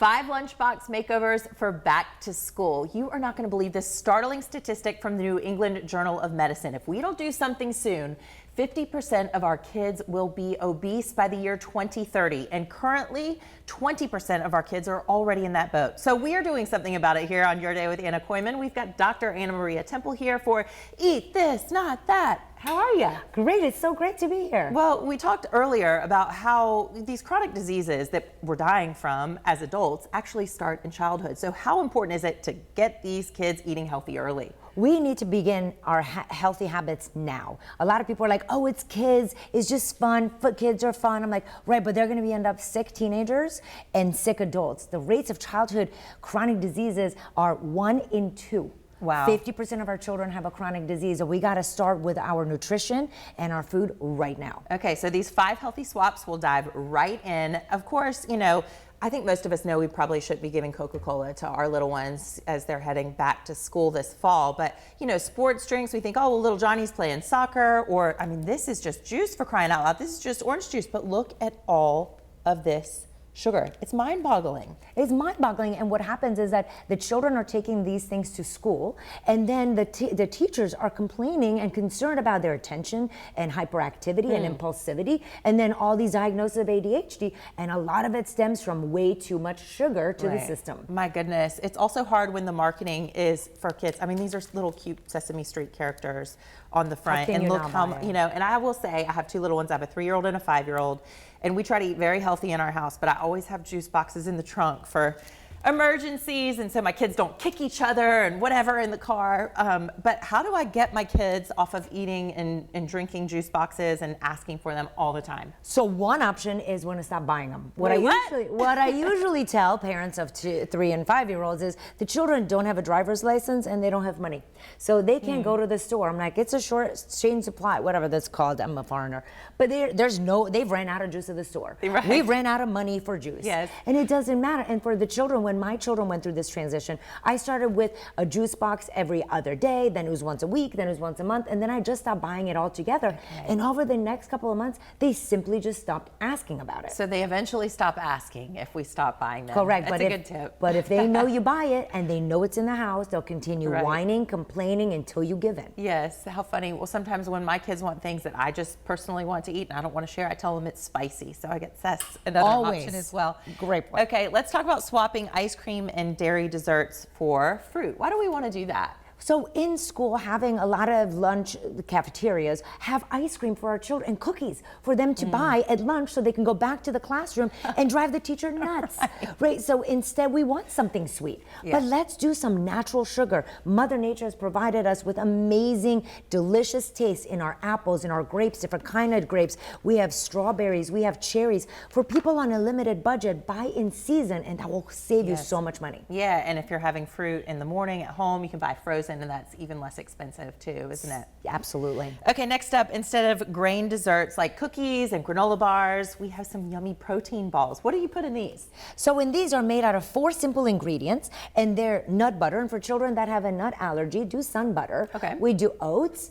5 lunchbox makeovers for back to school. You are not going to believe this startling statistic from the New England Journal of Medicine. If we don't do something soon, 50% of our kids will be obese by the year 2030, and currently 20% of our kids are already in that boat. So we are doing something about it here on Your Day with Anna Koyman. We've got Dr. Anna Maria Temple here for Eat This, Not That. How are you? Great, it's so great to be here. Well, we talked earlier about how these chronic diseases that we're dying from as adults actually start in childhood. So how important is it to get these kids eating healthy early? We need to begin our healthy habits now. A lot of people are like, oh, it's kids, it's just fun, kids are fun. I'm like, right, but they're gonna end up sick teenagers and sick adults. The rates of childhood chronic diseases are 1 in 2. Wow. 50% of our children have a chronic disease, so we got to start with our nutrition and our food right now. Okay, so these 5 healthy swaps will dive right in. Of course, you know, I think most of us know we probably shouldn't be giving Coca-Cola to our little ones as they're heading back to school this fall. But, you know, sports drinks, we think, oh, well, little Johnny's playing soccer. Or, I mean, this is just juice for crying out loud. This is just orange juice. But look at all of this sugar. It's mind-boggling. It's mind-boggling, and what happens is that the children are taking these things to school, and then the teachers are complaining and concerned about their attention and hyperactivity and impulsivity, and then all these diagnoses of ADHD, and a lot of it stems from way too much sugar to the system. My goodness. It's also hard when the marketing is for kids. I mean, these are little cute Sesame Street characters on the front, and look how, you know, and I will say I have 2 little ones. I have a 3-year-old and a 5-year-old, and we try to eat very healthy in our house, but I always have juice boxes in the trunk for emergencies, and so my kids don't kick each other and whatever in the car. But how do I get my kids off of eating and drinking juice boxes and asking for them all the time? So one option is when to stop buying them. What I usually tell parents of 3 and 5-year-olds is the children don't have a driver's license and they don't have money, so they can't go to the store. I'm like, it's a short chain supply, whatever that's called. I'm a foreigner, but they've ran out of juice at the store. Right. We've ran out of money for juice. Yes. And it doesn't matter. And for the children, when my children went through this transition, I started with a juice box every other day, then it was once a week, then it was once a month, and then I just stopped buying it all together. Okay. And over the next couple of months, they simply just stopped asking about it. So they eventually stop asking if we stop buying them. Correct. That's a good tip. But if they know you buy it and they know it's in the house, they'll continue whining, complaining until you give in. Yes, how funny. Well, sometimes when my kids want things that I just personally want to eat and I don't want to share, I tell them it's spicy. So I get another option as well. Great point. Okay, let's talk about swapping ice cream and dairy desserts for fruit. Why do we want to do that? So in school, having a lot of lunch cafeterias have ice cream for our children and cookies for them to buy at lunch so they can go back to the classroom and drive the teacher nuts, right? So instead we want something sweet, but let's do some natural sugar. Mother Nature has provided us with amazing, delicious taste in our apples, in our grapes, different kind of grapes. We have strawberries, we have cherries. For people on a limited budget, buy in season, and that will save you so much money. Yeah, and if you're having fruit in the morning at home, you can buy frozen, and that's even less expensive too, isn't it? Absolutely. Okay, next up, instead of grain desserts like cookies and granola bars, we have some yummy protein balls. What do you put in these? So these are made out of 4 simple ingredients, and they're nut butter, and for children that have a nut allergy, do sun butter. Okay. We do oats,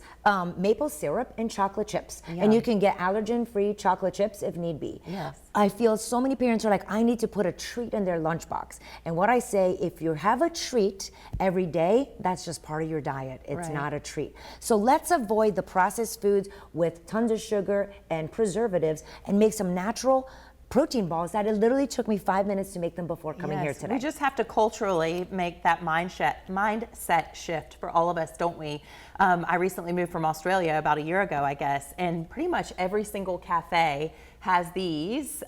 maple syrup, and chocolate chips. Yum. And you can get allergen-free chocolate chips if need be. Yes. I feel so many parents are like, I need to put a treat in their lunchbox. And what I say, if you have a treat every day, that's just part of your diet. It's not a treat. So let's avoid the processed foods with tons of sugar and preservatives and make some natural protein balls that it literally took me 5 minutes to make them before coming here today. We just have to culturally make that mindset shift for all of us, don't we? I recently moved from Australia about a year ago, I guess, and pretty much every single cafe has these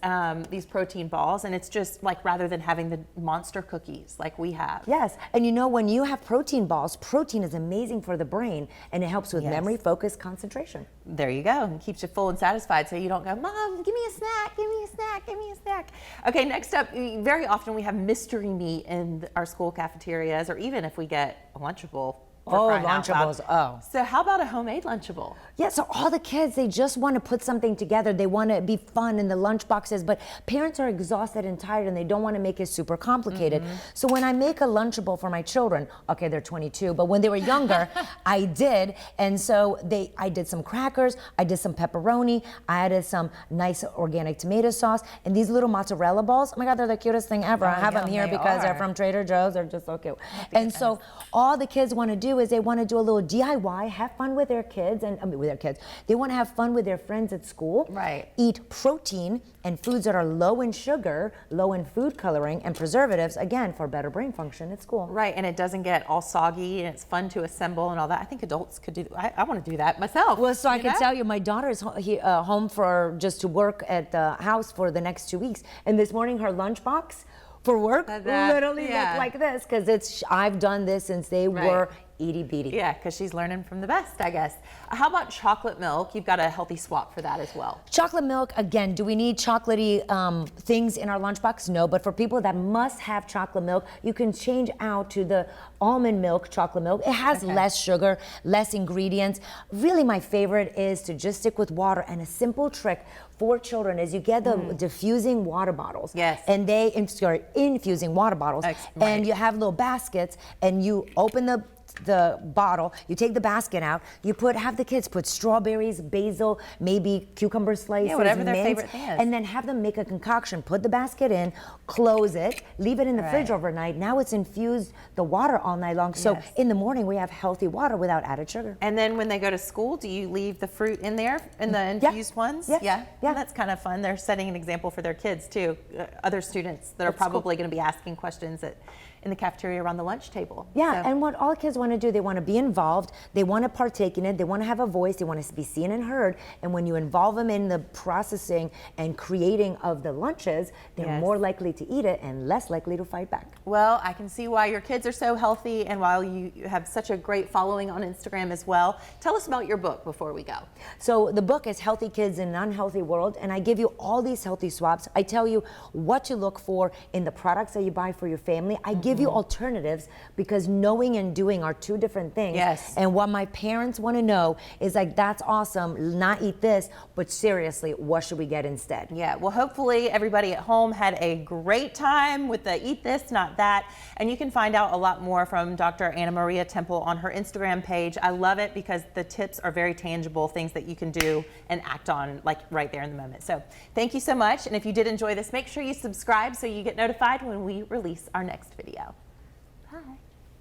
protein balls, and it's just like, rather than having the monster cookies like we have. Yes, and you know, when you have protein balls, protein is amazing for the brain, and it helps with memory, focus, concentration. There you go, and keeps you full and satisfied, so you don't go, Mom, give me a snack, give me a snack, give me a snack. Okay, next up, very often we have mystery meat in our school cafeterias, or even if we get a Lunchable For Oh, crying out loud. Lunchables. Oh. So how about a homemade Lunchable? Yeah, so all the kids, they just want to put something together. They want to be fun in the lunch boxes, but parents are exhausted and tired and they don't want to make it super complicated. So when I make a Lunchable for my children, okay, they're 22, but when they were younger, I did. And so I did some crackers, I did some pepperoni, I added some nice organic tomato sauce, and these little mozzarella balls, oh my God, they're the cutest thing ever. I have them here because they're from Trader Joe's. They're just so cute. And so all the kids want to do is they want to do a little DIY, have fun with their kids, and with their kids. They want to have fun with their friends at school. Right. Eat protein and foods that are low in sugar, low in food coloring, and preservatives, again, for better brain function at school. Right, and it doesn't get all soggy, and it's fun to assemble and all that. I think adults could do. I want to do that myself. Well, so I can tell you, my daughter is home for just to work at the house for the next 2 weeks, and this morning her lunchbox for work literally looked like this because I've done this since they were itty bitty. Yeah, because she's learning from the best, I guess. How about chocolate milk? You've got a healthy swap for that as well. Chocolate milk, again, do we need chocolatey things in our lunchbox? No, but for people that must have chocolate milk, you can change out to the almond milk chocolate milk. It has less sugar, less ingredients. Really, my favorite is to just stick with water, and a simple trick for children is you get the diffusing water bottles. Yes. And infusing water bottles. And you have little baskets, and you open the bottle, you take the basket out, have the kids put strawberries, basil, maybe cucumber slices, whatever their mint, favorite thing is. and then have them make a concoction. Put the basket in, close it, leave it in the fridge overnight. Now it's infused the water all night long. So in the morning we have healthy water without added sugar. And then when they go to school, do you leave the fruit in there, in the infused ones? Yes. Yeah. Yeah. And that's kind of fun. They're setting an example for their kids too. Other students that are probably going to be asking questions in the cafeteria around the lunch table. Yeah, and what all kids want to do, they want to be involved, they want to partake in it, they want to have a voice, they want to be seen and heard, and when you involve them in the processing and creating of the lunches, they're more likely to eat it and less likely to fight back. Well, I can see why your kids are so healthy and while you have such a great following on Instagram as well. Tell us about your book before we go. So the book is Healthy Kids in an Unhealthy World, and I give you all these healthy swaps. I tell you what to look for in the products that you buy for your family. I give you alternatives because knowing and doing are two different things. Yes. And what my parents want to know is like, that's awesome, not eat this, but seriously, what should we get instead? Yeah, well, hopefully everybody at home had a great time with the Eat This, Not That. And you can find out a lot more from Dr. Anna Maria Temple on her Instagram page. I love it because the tips are very tangible, things that you can do and act on like right there in the moment. So thank you so much. And if you did enjoy this, make sure you subscribe so you get notified when we release our next video. Bye.